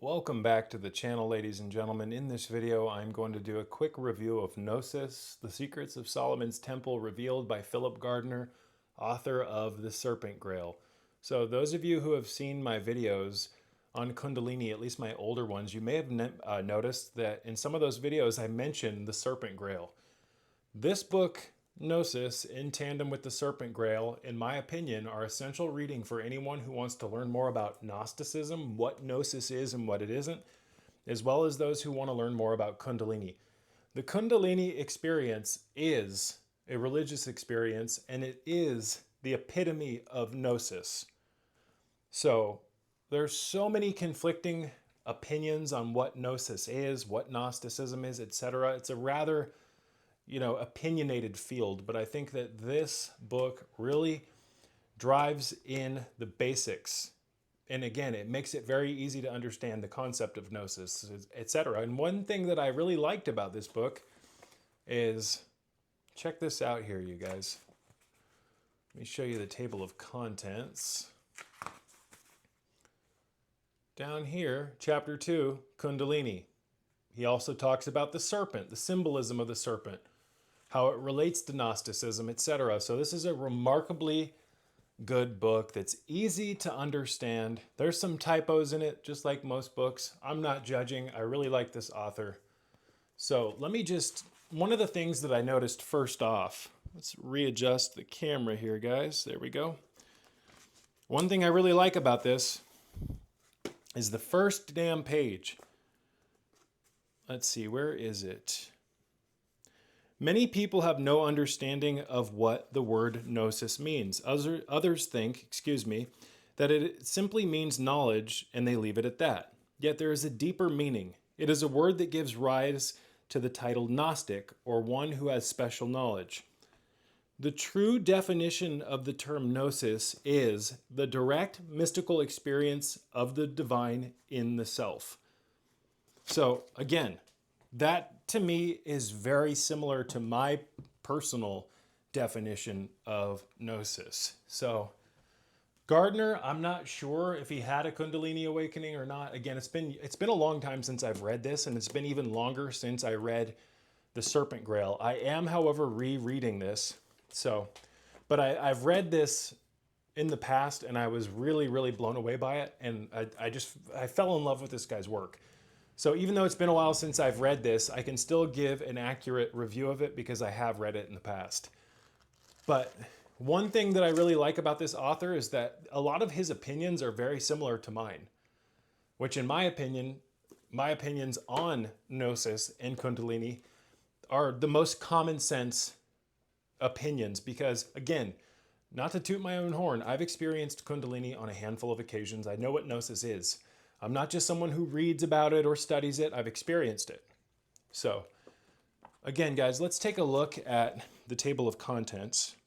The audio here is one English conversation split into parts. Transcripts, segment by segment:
Welcome back to the channel, ladies and gentlemen. In this video, I'm going to do a quick review of Gnosis, the Secrets of Solomon's Temple revealed by Philip Gardiner, author of The Serpent Grail. So those of you who have seen my videos on Kundalini, at least my older ones, you may have noticed that in some of those videos I mentioned the Serpent Grail. This book, Gnosis, in tandem with the Serpent Grail, in my opinion, are essential reading for anyone who wants to learn more about Gnosticism, what Gnosis is and what it isn't, as well as those who want to learn more about Kundalini. The Kundalini experience is a religious experience, and it is the epitome of Gnosis. So there's so many conflicting opinions on what Gnosis is, what Gnosticism is, etc. It's a rather opinionated field, but I think that this book really drives in the basics. And again, it makes it very easy to understand the concept of Gnosis, etc. And one thing that I really liked about this book is, check this out here, you guys. Let me show you the table of contents. Down here, chapter 2, Kundalini. He also talks about the serpent, the symbolism of the serpent, how it relates to Gnosticism, etc. So this is a remarkably good book that's easy to understand. There's some typos in it, just like most books. I'm not judging. I really like this author. So one of the things that I noticed first off, let's readjust the camera here, guys. There we go. One thing I really like about this is the first damn page. Let's see, where is it? Many people have no understanding of what the word gnosis means. Others think, that it simply means knowledge, and they leave it at that. Yet there is a deeper meaning. It is a word that gives rise to the title Gnostic, or one who has special knowledge. The true definition of the term gnosis is the direct mystical experience of the divine in the self. So again, that to me is very similar to my personal definition of Gnosis. So Gardiner, I'm not sure if he had a Kundalini awakening or not. Again, it's been a long time since I've read this, and it's been even longer since I read The Serpent Grail. I am, however, rereading this. But I've read this in the past, and I was really, really blown away by it, and I fell in love with this guy's work. So even though it's been a while since I've read this, I can still give an accurate review of it because I have read it in the past. But one thing that I really like about this author is that a lot of his opinions are very similar to mine, which in my opinion, my opinions on Gnosis and Kundalini are the most common sense opinions because, again, not to toot my own horn, I've experienced Kundalini on a handful of occasions. I know what Gnosis is. I'm not just someone who reads about it or studies it. I've experienced it. So, again, guys, let's take a look at the table of contents.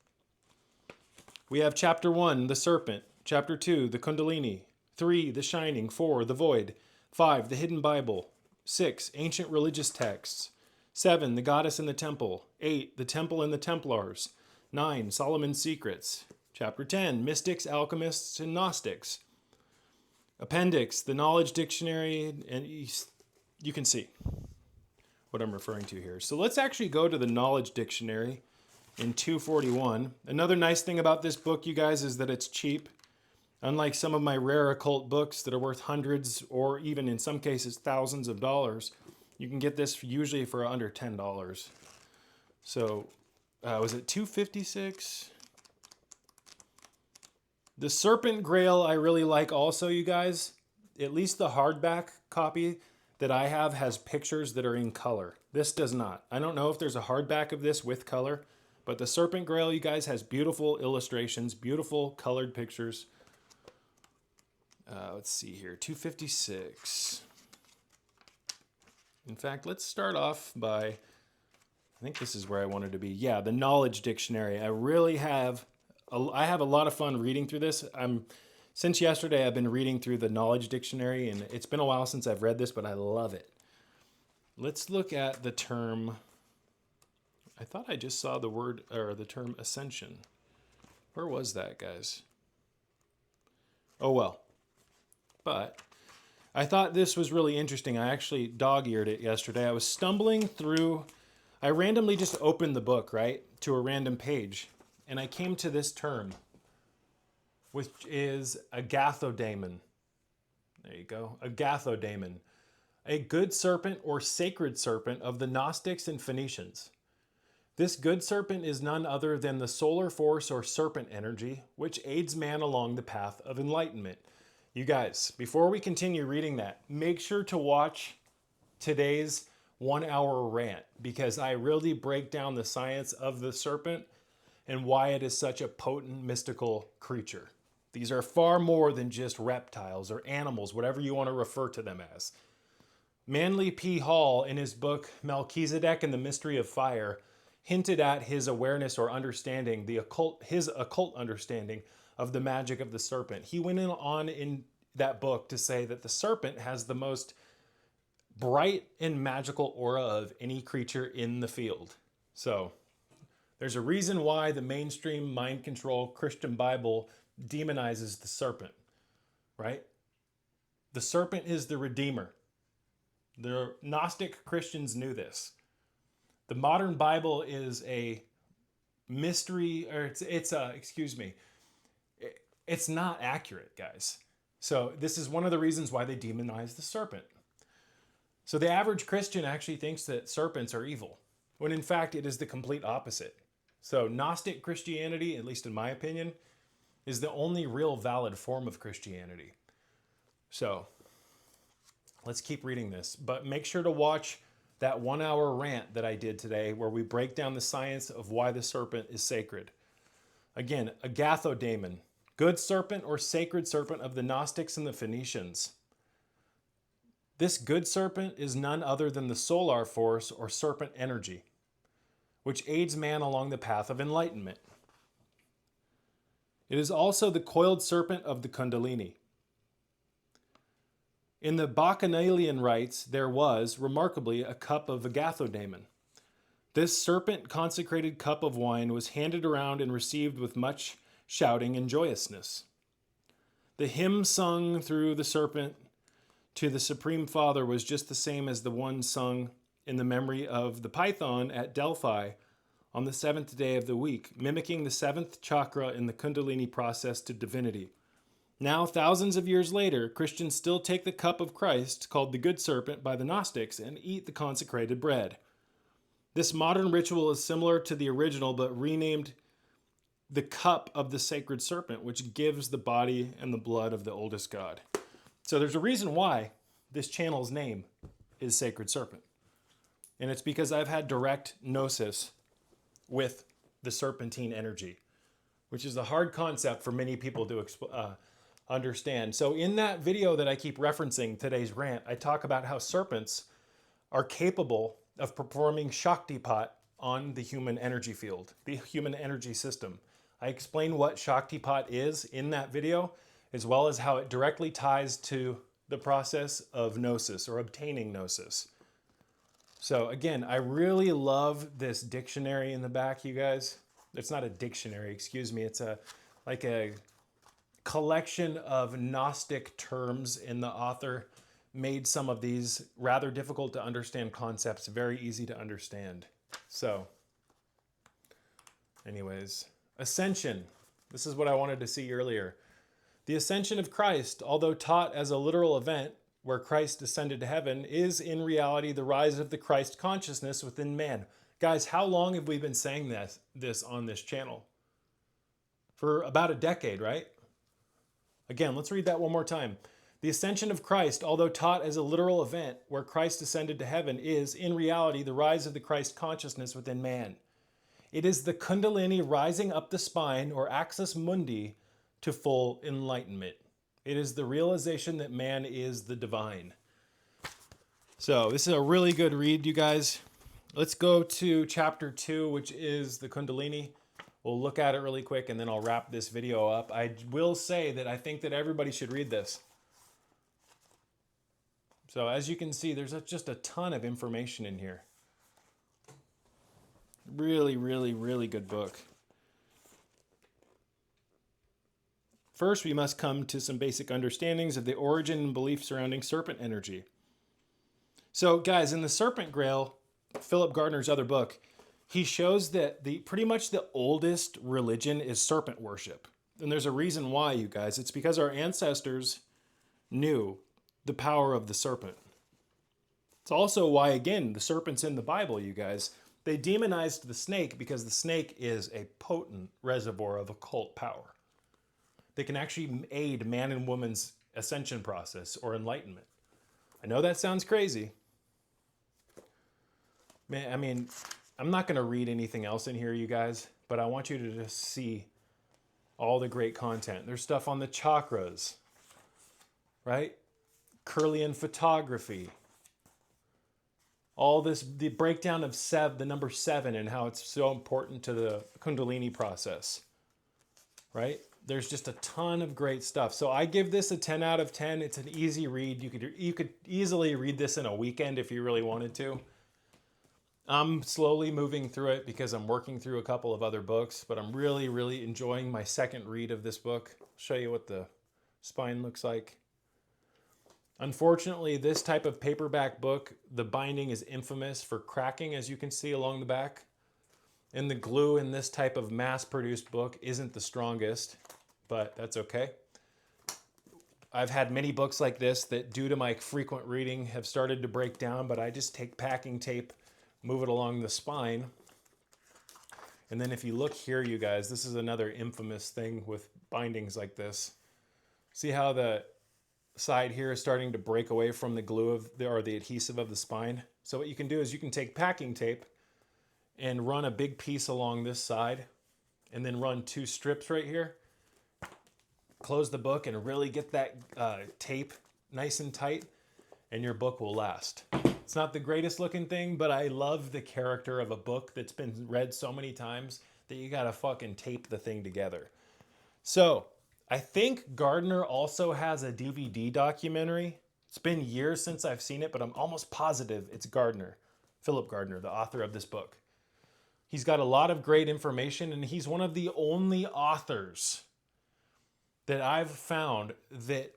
We have Chapter 1, the Serpent. Chapter 2, the Kundalini. 3, the Shining. 4, the Void. 5, the Hidden Bible. 6, ancient religious texts. 7, the Goddess in the Temple. 8, the Temple and the Templars. 9, Solomon's Secrets. Chapter 10, Mystics, Alchemists, and Gnostics. Appendix, the Knowledge Dictionary, and you can see what I'm referring to here. So let's actually go to the Knowledge Dictionary in 241. Another nice thing about this book, you guys, is that it's cheap. Unlike some of my rare occult books that are worth hundreds or even in some cases thousands of dollars, you can get this usually for under $10. So was it $256? The Serpent Grail I really like also, you guys. At least the hardback copy that I have has pictures that are in color. This does not. I don't know if there's a hardback of this with color, but the Serpent Grail, you guys, has beautiful illustrations, beautiful colored pictures. Let's see here, 256. In fact, let's start off by, I think this is where I wanted to be. Yeah, the Knowledge Dictionary. I have a lot of fun reading through this. Since yesterday, I've been reading through the Knowledge Dictionary, and it's been a while since I've read this, but I love it. Let's look at the term. I thought I just saw the term ascension. Where was that, guys? Oh well. But I thought this was really interesting. I actually dog-eared it yesterday. I was stumbling through, I randomly just opened the book, right, to a random page, and I came to this term, which is Agathodaemon. There you go, Agathodaemon. A good serpent or sacred serpent of the Gnostics and Phoenicians. This good serpent is none other than the solar force or serpent energy, which aids man along the path of enlightenment. You guys, before we continue reading that, make sure to watch today's 1 hour rant, because I really break down the science of the serpent and why it is such a potent mystical creature. These are far more than just reptiles or animals, whatever you want to refer to them as. Manly P. Hall, in his book Melchizedek and the Mystery of Fire, hinted at his awareness or understanding, his occult understanding of the magic of the serpent. He went on in that book to say that the serpent has the most bright and magical aura of any creature in the field. So there's a reason why the mainstream mind control Christian Bible demonizes the serpent, right? The serpent is the redeemer. The Gnostic Christians knew this. The modern Bible is a mystery, or it's not accurate, guys. So this is one of the reasons why they demonize the serpent. So the average Christian actually thinks that serpents are evil, when in fact it is the complete opposite. So Gnostic Christianity, at least in my opinion, is the only real valid form of Christianity. So let's keep reading this, but make sure to watch that 1 hour rant that I did today, where we break down the science of why the serpent is sacred. Again, Agathodaemon, good serpent or sacred serpent of the Gnostics and the Phoenicians. This good serpent is none other than the solar force or serpent energy, which aids man along the path of enlightenment. It is also the coiled serpent of the Kundalini. In the Bacchanalian rites, there was, remarkably, a cup of Agathodaemon. This serpent-consecrated cup of wine was handed around and received with much shouting and joyousness. The hymn sung through the serpent to the Supreme Father was just the same as the one sung in the memory of the Python at Delphi on the 7th day of the week, mimicking the 7th chakra in the Kundalini process to divinity. Now, thousands of years later, Christians still take the cup of Christ, called the Good Serpent by the Gnostics, and eat the consecrated bread. This modern ritual is similar to the original, but renamed the cup of the sacred serpent, which gives the body and the blood of the oldest god. So there's a reason why this channel's name is Sacred Serpent. And it's because I've had direct gnosis with the serpentine energy, which is a hard concept for many people to understand. So in that video that I keep referencing, today's rant, I talk about how serpents are capable of performing Shaktipat on the human energy field, the human energy system. I explain what Shaktipat is in that video, as well as how it directly ties to the process of gnosis or obtaining gnosis. So again, I really love this dictionary in the back, you guys. It's not a dictionary, excuse me. It's like a collection of Gnostic terms, and the author made some of these rather difficult to understand concepts very easy to understand. So anyways, ascension. This is what I wanted to see earlier. The ascension of Christ, although taught as a literal event where Christ ascended to heaven, is in reality the rise of the Christ consciousness within man. Guys, how long have we been saying this on this channel? For about a decade, right? Again, let's read that one more time. The ascension of Christ, although taught as a literal event where Christ ascended to heaven, is in reality the rise of the Christ consciousness within man. It is the Kundalini rising up the spine, or axis mundi, to full enlightenment. It is the realization that man is the divine. So this is a really good read, you guys. Let's go to chapter 2, which is the Kundalini. We'll look at it really quick, and then I'll wrap this video up. I will say that I think that everybody should read this. So as you can see, there's just a ton of information in here. Really, really, really good book. First, we must come to some basic understandings of the origin and belief surrounding serpent energy. So, guys, in the Serpent Grail, Philip Gardiner's other book, he shows that pretty much the oldest religion is serpent worship. And there's a reason why, you guys. It's because our ancestors knew the power of the serpent. It's also why, again, the serpent's in the Bible, you guys. They demonized the snake because the snake is a potent reservoir of occult power. They can actually aid man and woman's ascension process or enlightenment. I know that sounds crazy. Man, I mean, I'm not going to read anything else in here, you guys, but I want you to just see all the great content. There's stuff on the chakras, right? Kirlian photography. All this, the breakdown of the number 7 and how it's so important to the Kundalini process, right? There's just a ton of great stuff. So I give this a 10 out of 10. It's an easy read. You could easily read this in a weekend if you really wanted to. I'm slowly moving through it because I'm working through a couple of other books, but I'm really, really enjoying my second read of this book. I'll show you what the spine looks like. Unfortunately, this type of paperback book, the binding is infamous for cracking, as you can see along the back. And the glue in this type of mass-produced book isn't the strongest, but that's okay. I've had many books like this that, due to my frequent reading, have started to break down, but I just take packing tape, move it along the spine. And then if you look here, you guys, this is another infamous thing with bindings like this. See how the side here is starting to break away from the glue or the adhesive of the spine? So what you can do is you can take packing tape and run a big piece along this side and then run 2 strips right here. Close the book and really get that tape nice and tight, and your book will last. It's not the greatest looking thing, but I love the character of a book that's been read so many times that you gotta fucking tape the thing together. So I think Gardiner also has a DVD documentary. It's been years since I've seen it, but I'm almost positive it's Gardiner, Philip Gardiner, the author of this book. He's got a lot of great information, and he's one of the only authors that I've found that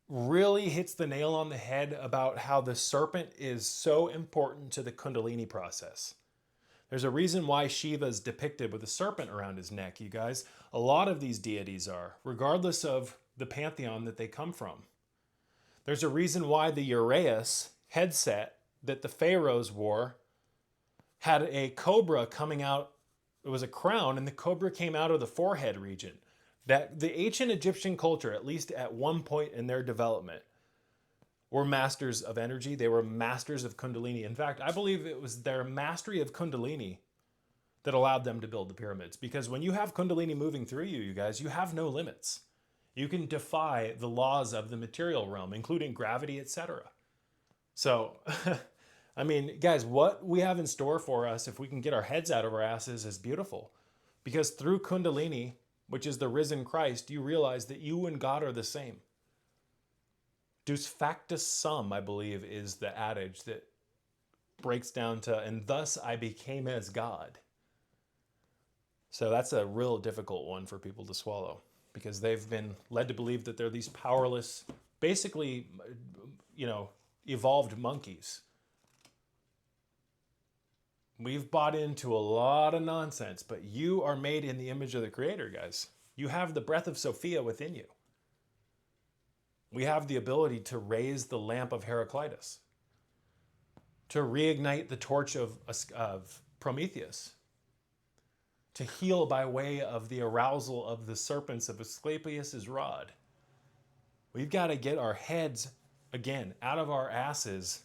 really hits the nail on the head about how the serpent is so important to the Kundalini process. There's a reason why Shiva is depicted with a serpent around his neck, you guys. A lot of these deities are, regardless of the pantheon that they come from. There's a reason why the Uraeus headset that the pharaohs wore had a cobra coming out. It was a crown, and the cobra came out of the forehead region. That the ancient Egyptian culture, at least at one point in their development, were masters of energy. They were masters of Kundalini. In fact, I believe it was their mastery of Kundalini that allowed them to build the pyramids. Because when you have Kundalini moving through you, you guys, you have no limits. You can defy the laws of the material realm, including gravity, etc. So, I mean, guys, what we have in store for us, if we can get our heads out of our asses, is beautiful. Because through Kundalini, which is the risen Christ, you realize that you and God are the same. Deus factus sum, I believe, is the adage that breaks down to, and thus I became as God. So that's a real difficult one for people to swallow, because they've been led to believe that they're these powerless, basically, evolved monkeys. We've bought into a lot of nonsense, but you are made in the image of the Creator, guys. You have the breath of Sophia within you. We have the ability to raise the lamp of Heraclitus, to reignite the torch of Prometheus, to heal by way of the arousal of the serpents of Asclepius's rod. We've got to get our heads, again, out of our asses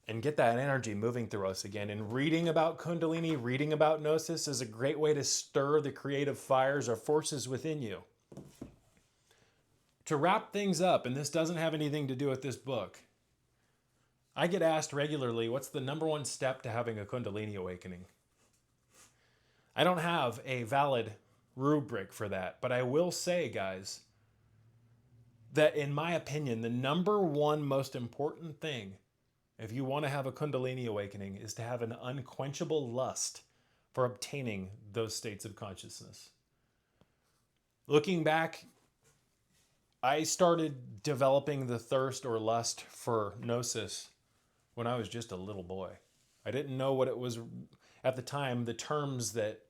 and get that energy moving through us again. And reading about Kundalini, reading about Gnosis is a great way to stir the creative fires or forces within you. To wrap things up, and this doesn't have anything to do with this book, I get asked regularly, what's the number one step to having a Kundalini awakening? I don't have a valid rubric for that, but I will say, guys, that in my opinion, the number one most important thing if you want to have a Kundalini awakening is to have an unquenchable lust for obtaining those states of consciousness. Looking back, I started developing the thirst or lust for Gnosis when I was just a little boy. I didn't know what it was at the time, the terms that,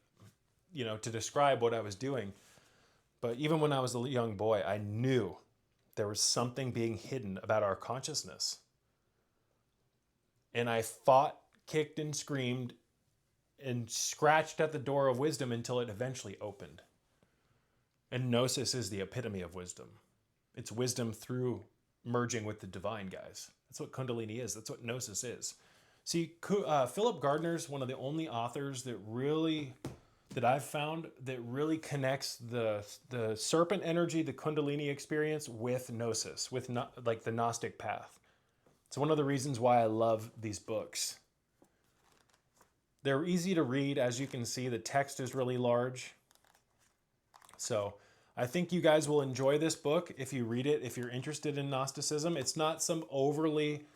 to describe what I was doing. But even when I was a young boy, I knew there was something being hidden about our consciousness. And I fought, kicked, and screamed and scratched at the door of wisdom until it eventually opened. And Gnosis is the epitome of wisdom. It's wisdom through merging with the divine, guys. That's what Kundalini is. That's what Gnosis is. See, Philip Gardiner is one of the only authors that I've found that really connects the serpent energy, the Kundalini experience with Gnosis, with like the Gnostic path. It's one of the reasons why I love these books. They're easy to read. As you can see, the text is really large. So I think you guys will enjoy this book if you read it, if you're interested in Gnosticism. It's not some overly,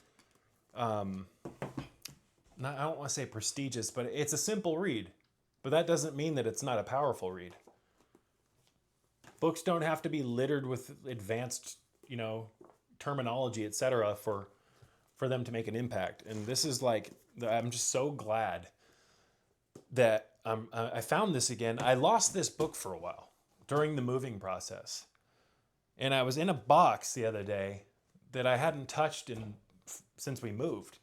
I don't want to say prestigious, but it's a simple read. But that doesn't mean that it's not a powerful read. Books don't have to be littered with advanced, terminology, etc. for them to make an impact. And this is like, I'm just so glad that I found this again. I lost this book for a while during the moving process. And I was in a box the other day that I hadn't touched since we moved.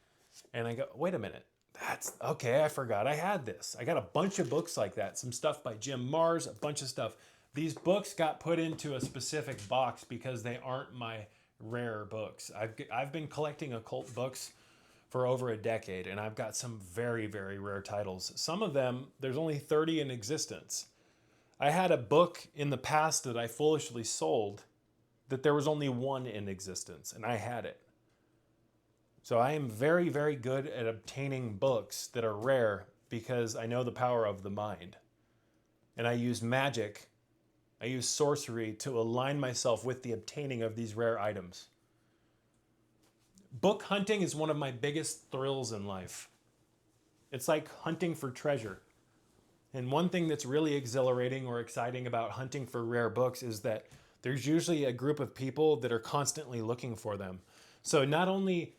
And I go, wait a minute. That's okay. I forgot I had this. I got a bunch of books like that. Some stuff by Jim Mars, a bunch of stuff. These books got put into a specific box because they aren't my rare books. I've been collecting occult books for over a decade, and I've got some very, very rare titles. Some of them, there's only 30 in existence. I had a book in the past that I foolishly sold that there was only one in existence, and I had it. So I am very, very good at obtaining books that are rare because I know the power of the mind. And I use magic, I use sorcery to align myself with the obtaining of these rare items. Book hunting is one of my biggest thrills in life. It's like hunting for treasure. And one thing that's really exhilarating or exciting about hunting for rare books is that there's usually a group of people that are constantly looking for them. So not only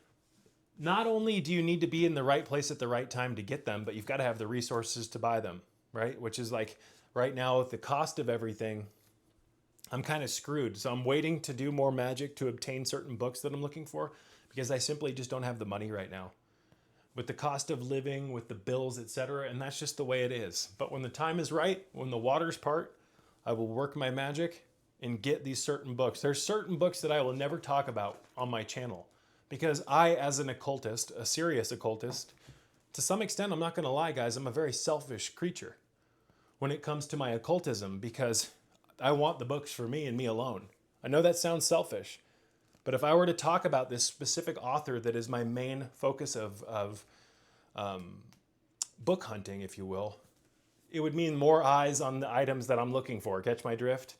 do you need to be in the right place at the right time to get them, but you've got to have the resources to buy them, right? Which is like right now with the cost of everything, I'm kind of screwed. So I'm waiting to do more magic to obtain certain books that I'm looking for because I simply just don't have the money right now. With the cost of living, with the bills, etc., and that's just the way it is. But when the time is right, when the waters part, I will work my magic and get these certain books. There's certain books that I will never talk about on my channel because I, as an occultist, a serious occultist, to some extent, I'm not going to lie, guys, I'm a very selfish creature when it comes to my occultism because I want the books for me and me alone. I know that sounds selfish, but if I were to talk about this specific author that is my main focus of book hunting, if you will, it would mean more eyes on the items that I'm looking for. Catch my drift?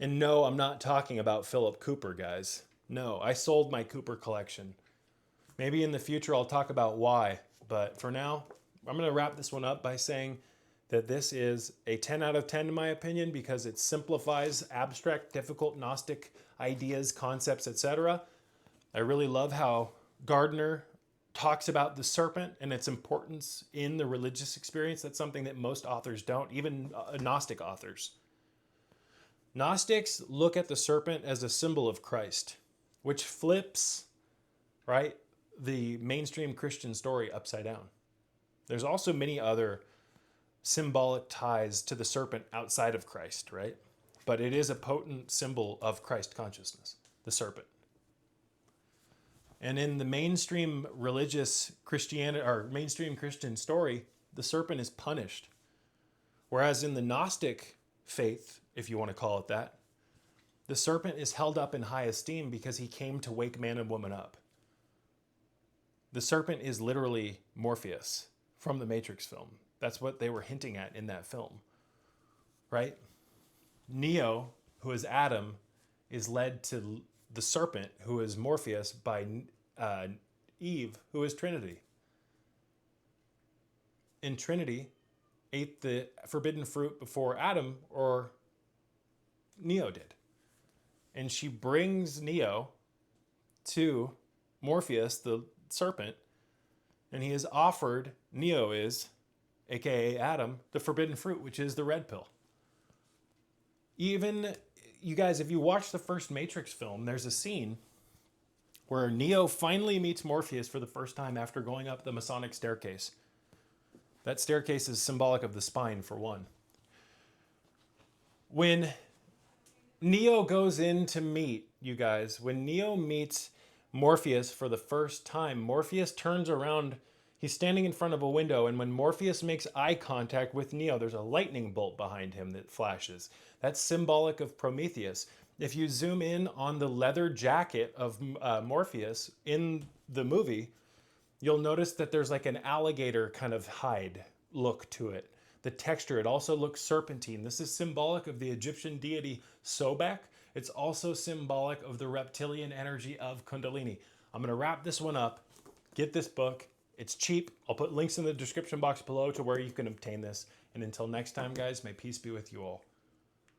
And no, I'm not talking about Philip Cooper, guys. No, I sold my Cooper collection. Maybe in the future I'll talk about why, but for now, I'm going to wrap this one up by saying that this is a 10 out of 10 in my opinion because it simplifies abstract, difficult Gnostic ideas, concepts, etc. I really love how Gardiner talks about the serpent and its importance in the religious experience. That's something that most authors don't, even Gnostic authors. Gnostics look at the serpent as a symbol of Christ, which flips, right, the mainstream Christian story upside down. There's also many other symbolic ties to the serpent outside of Christ, right? But it is a potent symbol of Christ consciousness, the serpent. And in the mainstream religious Christianity or mainstream Christian story, the serpent is punished. Whereas in the Gnostic faith, if you want to call it that, the serpent is held up in high esteem because he came to wake man and woman up. The serpent is literally Morpheus from the Matrix film. That's what they were hinting at in that film, right? Neo, who is Adam, is led to the serpent, who is Morpheus, by Eve, who is Trinity. And Trinity ate the forbidden fruit before Adam, or Neo did. And she brings Neo to Morpheus, the serpent, and he is offered, Neo is, aka Adam, the forbidden fruit, which is the red pill. Even, you guys, if you watch the first Matrix film, there's a scene where Neo finally meets Morpheus for the first time after going up the Masonic staircase. That staircase is symbolic of the spine, for one. When Neo goes in to meet, you guys, when Neo meets Morpheus for the first time, Morpheus turns around, he's standing in front of a window, and when Morpheus makes eye contact with Neo, there's a lightning bolt behind him that flashes. That's symbolic of Prometheus. If you zoom in on the leather jacket of Morpheus in the movie, you'll notice that there's like an alligator kind of hide look to it. The texture, it also looks serpentine. This is symbolic of the Egyptian deity Sobek. It's also symbolic of the reptilian energy of Kundalini. I'm going to wrap this one up. Get this book. It's cheap. I'll put links in the description box below to where you can obtain this. And until next time, guys, may peace be with you all.